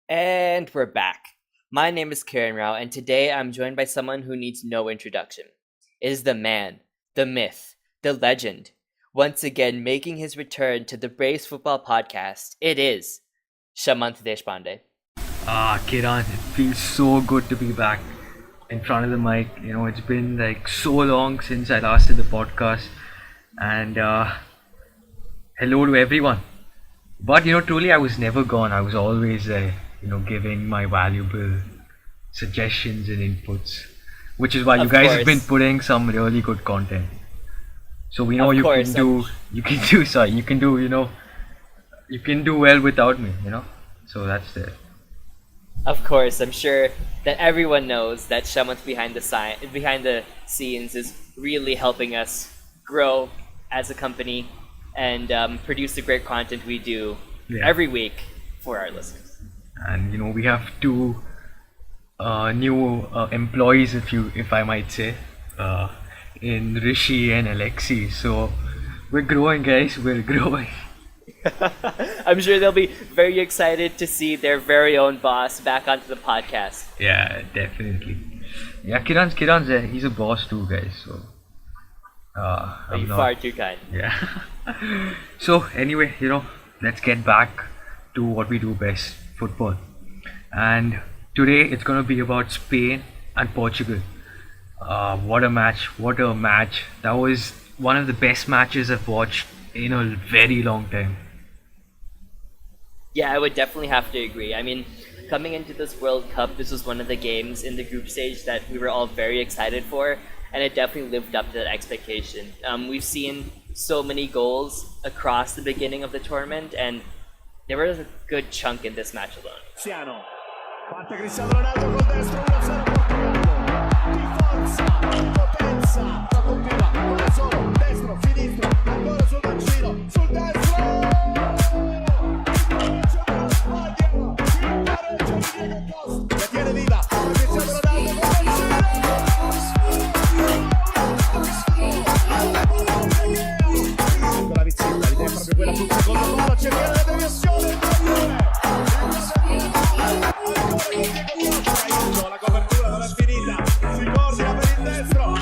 And we're back. My name is Karen Rao, and today I'm joined by someone who needs no introduction. It is the man, the myth, the legend. Once again, making his return to the Braves Football Podcast, it is Shamant Deshpande. Kiran, it feels so good to be back in front of the mic. It's been like so long since I last did the podcast, and hello to everyone. But truly, I was never gone. I was always giving my valuable suggestions and inputs, which is why you Of guys have been course, putting some really good content. So we know of course, you can do well without me. So that's there. of course. I'm sure that everyone knows that Shamant behind the scenes is really helping us grow as a company and produce the great content we do Yeah. every week for our listeners. And we have two new employees, if I might say, in Rishi and Alexi. So we're growing, guys. We're growing. I'm sure they'll be very excited to see their very own boss back onto the podcast. Yeah, definitely. Yeah, Kiran's he's a boss too, guys. So Are you I'm not. far too kind? Yeah. So anyway, let's get back to what we do best, football. And today it's gonna be about Spain and Portugal. What a match! What a match! That was one of the best matches I've watched in a very long time. Yeah, I would definitely have to agree. I mean, coming into this World Cup, this was one of the games in the group stage that we were all very excited for, and it definitely lived up to that expectation. We've seen so many goals across the beginning of the tournament, and there was a good chunk in this match alone. Cristiano. Parte Cristiano Ronaldo col destro 1-0 Portogallo. Di forza, di potenza. La continua con il solo destro, sinistro, ancora sul mancino, sul destro. Il pareggio di Diego Costa. La tiene viva. Cristiano Ronaldo col mancino. Con la vizzina, l'idea è proprio quella sul secondo palo, cercare la deviazione. La copertura non è finita, si coordina per il destro il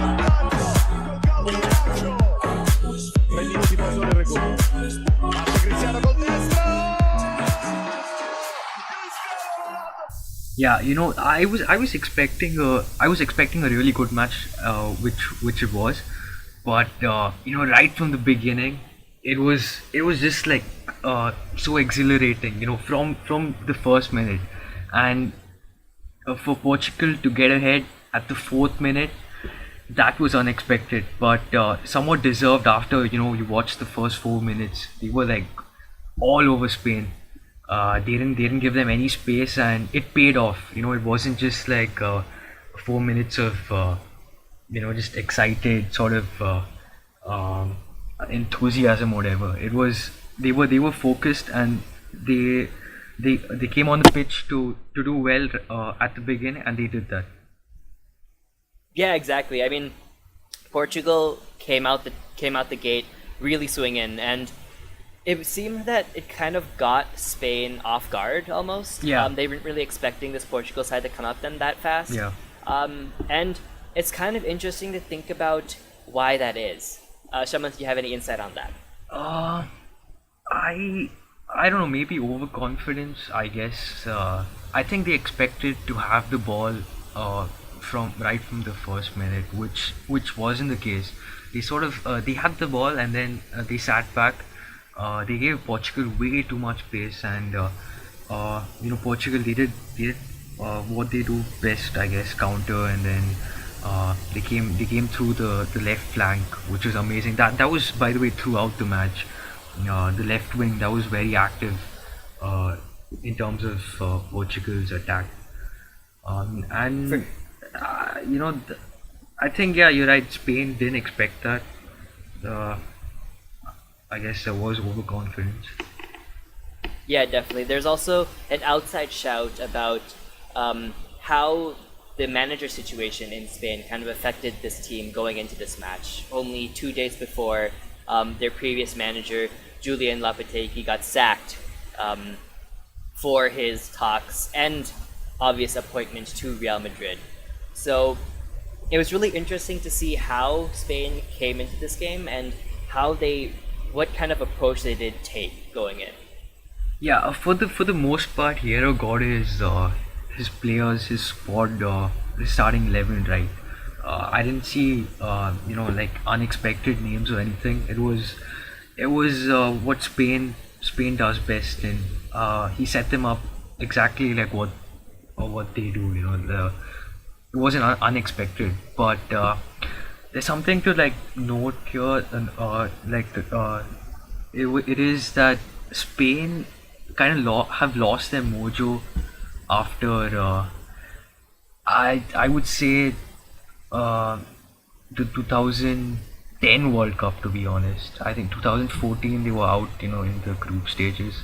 vantaggio col calcio. 3 minuti poi solo il recupero. Parte Cristiano col destro. Yeah, I was expecting a really good match, which it was, but right from the beginning, it was just like so exhilarating, from the first minute, and for Portugal to get ahead at the fourth minute, that was unexpected, but somewhat deserved after you watch the first 4 minutes. They were like all over Spain. They didn't give them any space, and it paid off. It wasn't just like 4 minutes of just excited sort of enthusiasm or whatever. They were focused, and they came on the pitch to do well at the beginning, and they did that. Yeah, exactly. I mean, Portugal came out the gate really swinging, and it seemed that it kind of got Spain off guard almost. Yeah. They weren't really expecting this Portugal side to come at them that fast. Yeah. And it's kind of interesting to think about why that is. Shaman, do you have any insight on that? Uh, I I don't know, maybe overconfidence, I guess. I think they expected to have the ball from the first minute, which wasn't the case. They sort of they had the ball, and then they sat back. They gave Portugal way too much pace, and Portugal, they did what they do best, I guess, counter, and then they came through the left flank, which was amazing. That was, by the way, throughout the match. The left wing, that was very active uh, in terms of Portugal's attack. And For, I think, yeah, you're right. Spain didn't expect that. Uh, I guess there was overconfidence. yeah, definitely. There's also an outside shout about how the manager situation in Spain kind of affected this team going into this match. Only 2 days before, their previous manager, Julian Lopetegui, got sacked for his talks and obvious appointment to Real Madrid. So it was really interesting to see how Spain came into this game and what kind of approach they did take going in. Yeah, for the most part, Hierro got his players, his squad, the starting 11 right. I didn't see like unexpected names or anything. It was what Spain does best, and he set them up exactly like what they do. It wasn't unexpected, but there's something to like note here, and it is that Spain kind of have lost their mojo after I would say the 2010 World Cup. To be honest, I think 2014 they were out, in the group stages.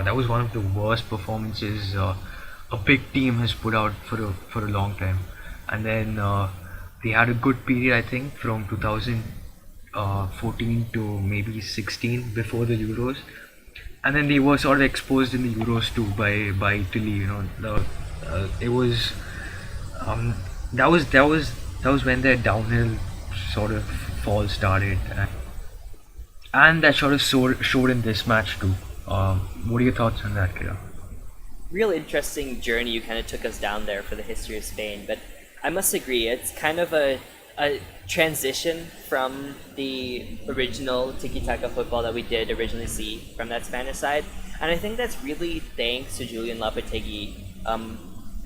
That was one of the worst performances a big team has put out for a long time. And then they had a good period, I think, from 2014 to maybe 16 before the Euros, and then they were sort of exposed in the Euros too by Italy. It was that was when their downhill sort of fall started, and that sort of showed in this match too. What are your thoughts on that, Kira? Real interesting journey you kind of took us down there for the history of Spain, but I must agree, it's kind of a transition from the original tiki-taka football that we did originally see from that Spanish side, and I think that's really thanks to Julian Lopetegui,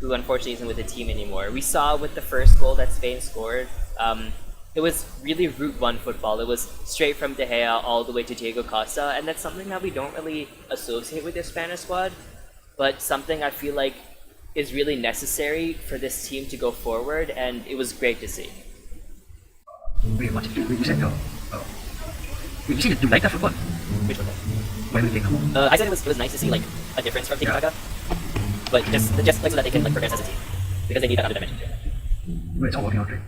who unfortunately isn't with the team anymore. We saw with the first goal that Spain scored, it was really Route 1 football. It was straight from De Gea all the way to Diego Costa, and that's something that we don't really associate with the Spanish squad, but something I feel like is really necessary for this team to go forward, and it was great to see. Wait, what? You said you said you like that football? Which one? Why do you think no? I said it was nice to see like a difference from Tiki Taka, but just like so that they can like progress as a team, because they need that other dimension too. Wait, it's all working out, right?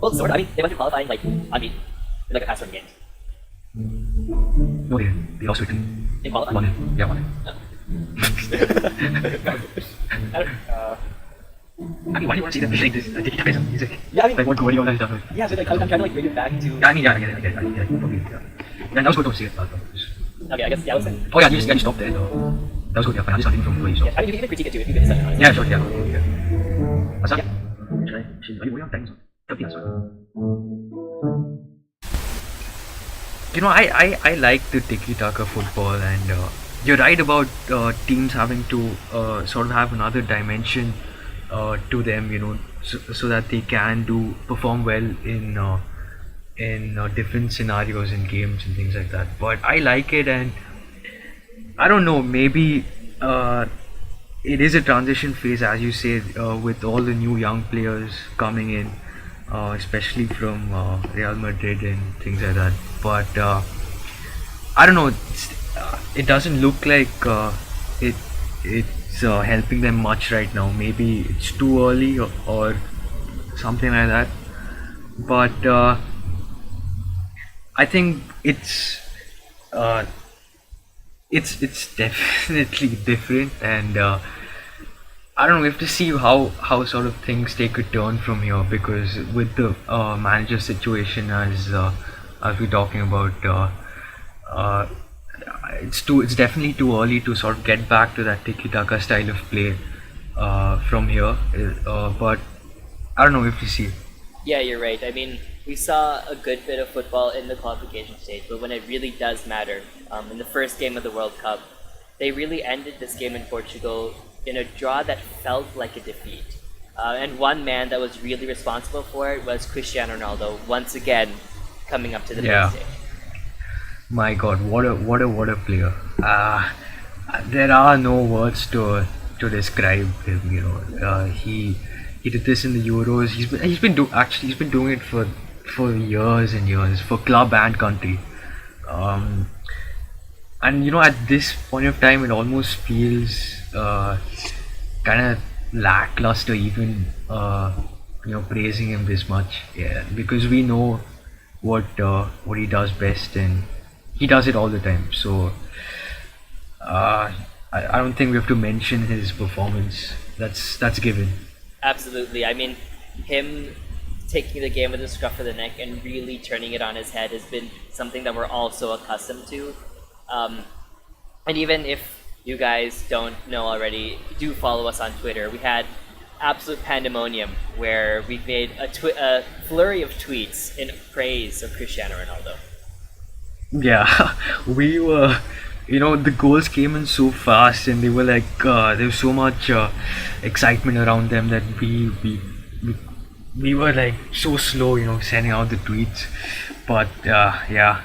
Well, sort of. I mean, they went through qualifying like unbeaten in like a past 7 games. No, they lost to Italy. In qualifying? 1-0. Yeah, 1-0. I mean, why do you want to see them playing this tiki-taka music? Yeah, I mean, Like what Guardiola has done. yeah, so like I'm trying to like bring it back to. Yeah, I mean, yeah, I get it. Probably, yeah. Yeah, that was good to see it. Okay, I guess yeah. Oh yeah, you stopped there though. That was good. Yeah, fine. I'll just continue from where you stopped. I mean, you can even critique it too if you get it. Yeah, sure. Yeah. What's up? Are you on time? I like the tiki-taka football, and you're right about teams having to sort of have another dimension to them, so that they can perform well in different scenarios in games and things like that. But I like it, and I don't know, maybe it is a transition phase, as you say, with all the new young players coming in, especially from Real Madrid and things like that. But I don't know, it doesn't look like it's helping them much right now. Maybe it's too early or something like that. But I think it's definitely different, and I don't know. We have to see how sort of things take a turn from here, because with the manager situation, as we're talking about, it's definitely too early to sort of get back to that tiki-taka style of play from here. But I don't know if you see. Yeah, you're right. I mean, we saw a good bit of football in the qualification stage, but when it really does matter, in the first game of the World Cup, they really ended this game in Portugal in a draw that felt like a defeat. And one man that was really responsible for it was Cristiano Ronaldo, once again coming up to the big stage. My God, what a player! There are no words to describe him. He did this in the Euros. He's been doing it for years and years, for club and country. And at this point of time, it almost feels kind of lackluster, even praising him this much. Yeah, because we know what he does best, and he does it all the time. So Uh, I don't think we have to mention his performance. That's given. Absolutely. I mean, him taking the game with the scruff of the neck and really turning it on his head has been something that we're all so accustomed to. Um, and even if you guys don't know already, do follow us on Twitter. We had absolute pandemonium where we made a flurry of tweets in praise of Cristiano Ronaldo. Yeah, we were, the goals came in so fast, and they were like, there was so much excitement around them that we, we were like so slow, sending out the tweets. But yeah,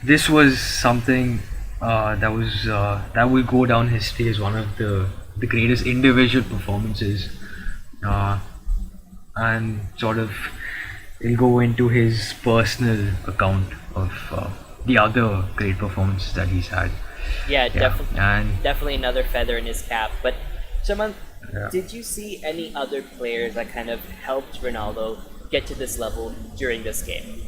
this was something that will go down history as one of the greatest individual performances, uh, and sort of he'll go into his personal account of the other great performances that he's had. Yeah, Yeah, and definitely another feather in his cap. But Shaman, yeah, did you see any other players that kind of helped Ronaldo get to this level during this game?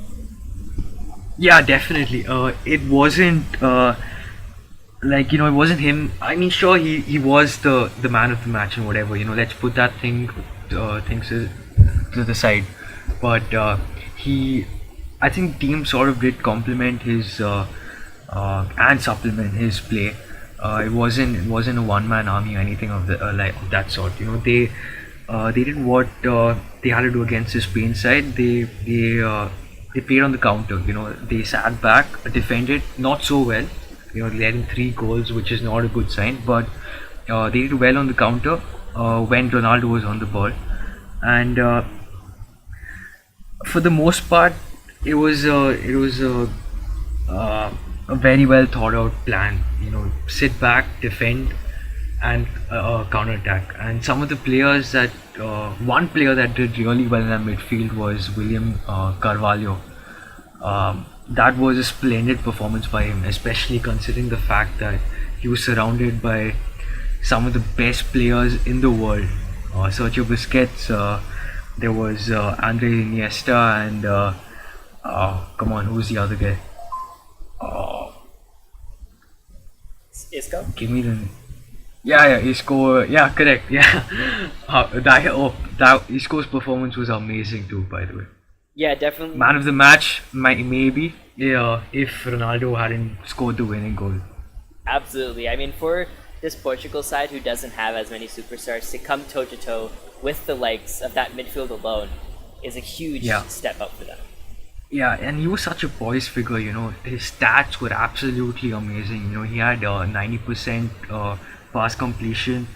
yeah, definitely. It wasn't it wasn't him. I mean, sure, he was the man of the match and whatever. Let's put that things to the side. But he, I think, team sort of did complement his and supplement his play. It wasn't a one man army or anything of the of that sort. They did what they had to do against the Spain side. They played on the counter. They sat back, defended not so well. Letting 3 goals, which is not a good sign. But they did well on the counter when Ronaldo was on the ball, and for the most part, it was a very well thought out plan. Sit back, defend, and counter attack. And some of the players that one player that did really well in that midfield was William Carvalho. That was a splendid performance by him, especially considering the fact that he was surrounded by some of the best players in the world. Sergio Busquets, there was Andre Iniesta, and come on, who's the other guy? Isco? Give me the. Yeah, Isco. Yeah, correct. Yeah, that Isco's performance was amazing too. By the way, Yeah, definitely. man of the match, maybe. Yeah, if Ronaldo hadn't scored the winning goal. Absolutely. I mean, for this Portugal side who doesn't have as many superstars to come toe to toe with the likes of that midfield alone is a huge Yeah. step up for them. Yeah, and he was such a poised figure. His stats were absolutely amazing. He had 90% pass completion,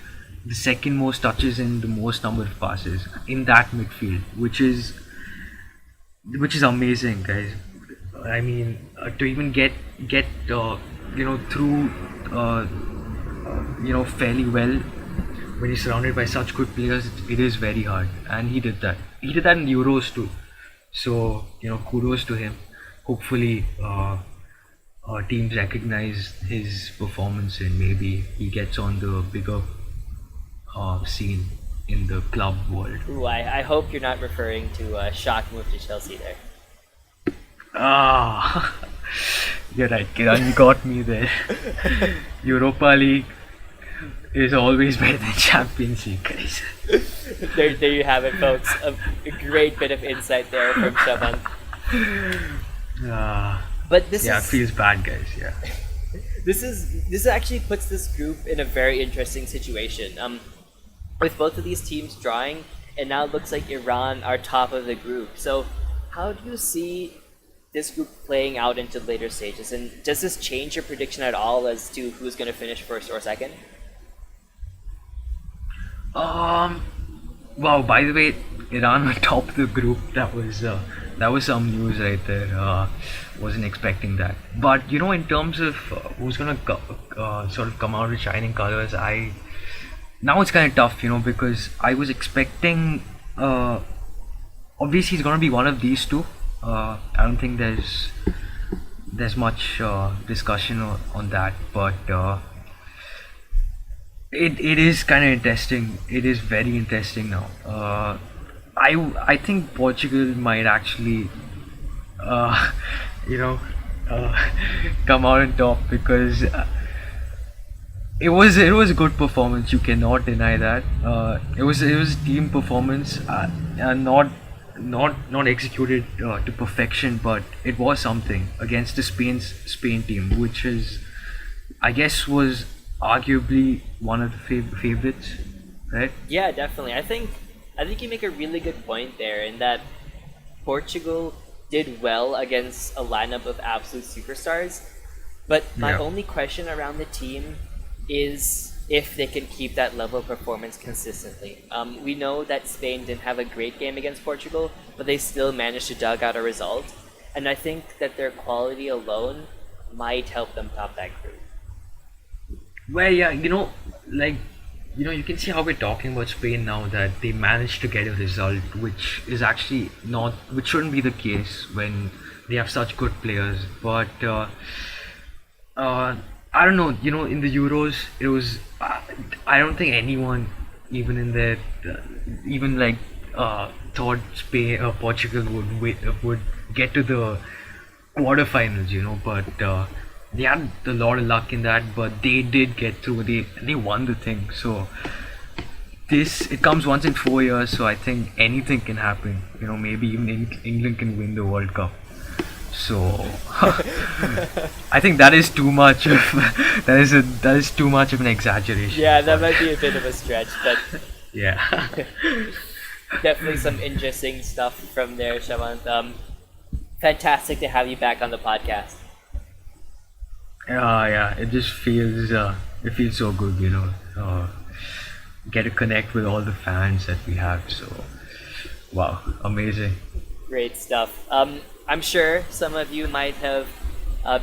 the second most touches, and the most number of passes in that midfield, which is amazing, guys. I mean, to even get through fairly well when he's surrounded by such good players, it is very hard, and he did that. He did that in Euros too. So kudos to him. Hopefully, teams recognize his performance and maybe he gets on the bigger scene in the club world. Ooh, I hope you're not referring to a shock move to Chelsea there. Ah, you're right, Kiran. You got me there. Europa League is always better than Champions League, guys. There you have it, folks. A great bit of insight there from Shaman. Ah, But this yeah, it is feels bad, guys. Yeah. this actually puts this group in a very interesting situation. With both of these teams drawing, and now it looks like Iran are top of the group. So, how do you see this group playing out into later stages? And does this change your prediction at all as to who's going to finish first or second? Wow. By the way, Iran on top of the group. That was some news right there. Wasn't expecting that. But in terms of who's gonna sort of come out with shining colors, now it's kind of tough, because I was expecting. Obviously, he's gonna be one of these two. I don't think there's much discussion on that, but it is kind of interesting. It is very interesting now. I think Portugal might actually, uh, you know, come out on top because it was a good performance. You cannot deny that. It was a team performance, and not executed to perfection, but it was something against the Spain team, which is, I guess, was arguably one of the favorites, right? Yeah, definitely. I think you make a really good point there in that Portugal did well against a lineup of absolute superstars, but my Yeah. only question around the team is if they can keep that level of performance consistently. We know that Spain didn't have a great game against Portugal, but they still managed to dug out a result, and I think that their quality alone might help them top that group. Well, yeah, you can see how we're talking about Spain now, that they managed to get a result, which is actually not, which shouldn't be the case when they have such good players. But I don't know, in the Euros, it was, I don't think anyone, even in their, even like, thought Spain, Portugal would get to the quarterfinals, but they had a lot of luck in that, but they did get through. They won the thing. So it comes once in 4 years. So I think anything can happen. Maybe even England can win the World Cup. So I think that is too much of that is too much of an exaggeration. Yeah, that might be a bit of a stretch, but Yeah. definitely some interesting stuff from there, Shamant. Fantastic to have you back on the podcast. Yeah. It feels so good, get to connect with all the fans that we have. So, wow, amazing. Great stuff. I'm sure some of you might have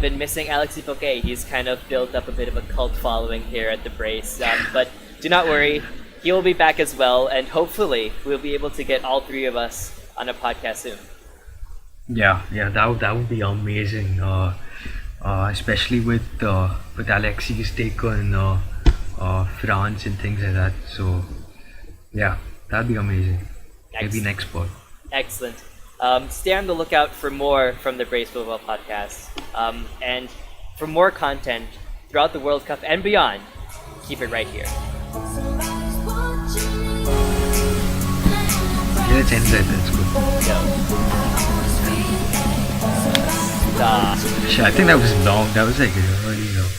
been missing Alexis Poquet. He's kind of built up a bit of a cult following here at the Brace. But do not worry, he will be back as well, and hopefully we'll be able to get all three of us on a podcast soon. Yeah, that would be amazing. Especially with Alexis take on France and things like that. So, yeah, that'd be amazing. Maybe next pod. Excellent. Stay on the lookout for more from the Brace Football Podcast. And for more content throughout the World Cup and beyond, keep it right here. Yeah, let's end that. That's good. Go. Shit, I think that was long. That was like really long.